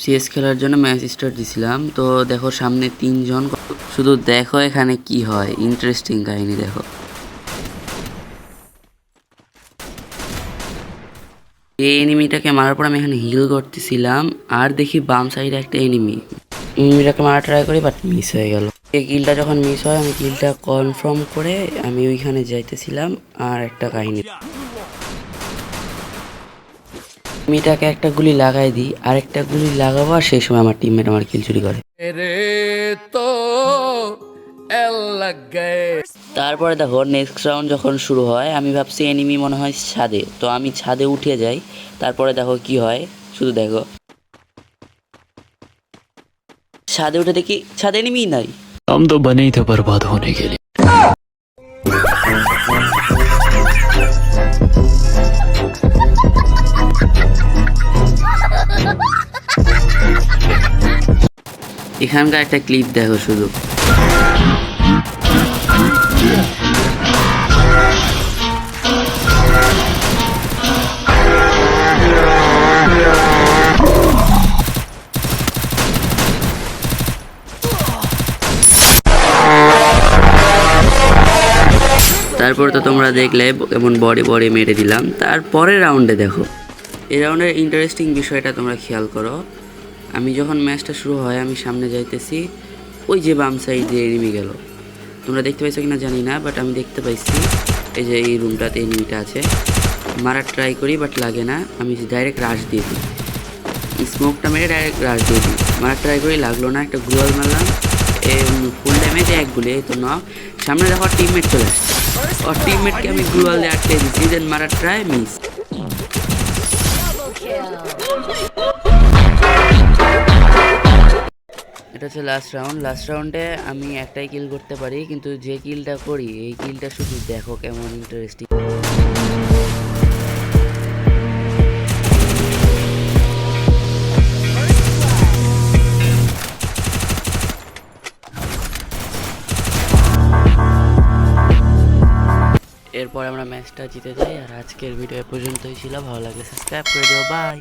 CS খেলার জন্য match start দিছিলাম। তো দেখো সামনে 3 জন, শুধু দেখো এখানে কি হয়, ইন্টারেস্টিং কাহিনী দেখো। এই এনিমিটাকে মারার পর আমি এখানে হিল করতেছিলাম, আর দেখি বাম সাইডে একটা এনিমিটাকে মারা ট্রাই করি, বাট মিস হয়ে গেল। এই কিলটা যখন মিস হয় আমি কিলটা কনফার্ম করে আমি ওইখানে যাইতেছিলাম। আর একটা কাহিনী, এনিমিটাকে একটা গুলি লাগাই দিই, আর একটা গুলি লাগাবো, আর সেই সময় আমার টিমমেট আমার কিল চুরি করে। তারপরে দেখো নেক্সট রাউন্ড যখন শুরু হয়, আমি ভাবছি এনিমি মনে হয় ছাদে, তো আমি ছাদে উঠে যাই। তারপরে দেখো কি হয়, শুধু দেখো। ছাদে উঠে দেখি ছাদে এনিমি নাই। हम तो बने ही थे बर्बाद होने के लिए। এখানকার একটা ক্লিপ দেখো শুধু। তারপর তো তোমরা দেখলে কেমন বডি বডি মেরে দিলাম। তারপরের রাউন্ডে দেখো, এই রাউন্ডের ইন্টারেস্টিং বিষয়টা তোমরা খেয়াল করো। আমি যখন ম্যাচটা শুরু হয় আমি সামনে যাইতেছি, ওই যে বাম সাইডে এনিমি গেল, তোমরা দেখতে পাইছো কিনা জানি না, বাট আমি দেখতে পাইছি। এই যে এই রুমটাতে এনিমিটা আছে, মারার ট্রাই করি বাট লাগে না, আমি ডাইরেক্ট রাশ দিয়ে দিই, স্মোকটা মেরে ডাইরেক্ট রাশ দিয়ে দিই। মারার ট্রাই করি, লাগলো না, একটা গ্লোয়াল মারলাম, ফুল ড্যামেজে এক গুলি, এই তো নক। সামনে দেখো টিমমেট চলে আসছে, আর টিমমেটকে আমি গ্লোয়াল দিয়ে আটকে দিচ্ছি, দেন মারার ট্রাই মিস। এটা হচ্ছে লাস্ট রাউন্ড। লাস্ট রাউন্ডে আমি একটাই কিল করতে পারি, কিন্তু যে কিলটা করি এই কিলটা শুধু দেখো কেমন ইন্টারেস্টিং। এরপর আমরা ম্যাচটা জিতে যাই। আর আজকের ভিডিও পর্যন্তই ছিল, ভালো লাগলে সাবস্ক্রাইব করে দিও, বাই।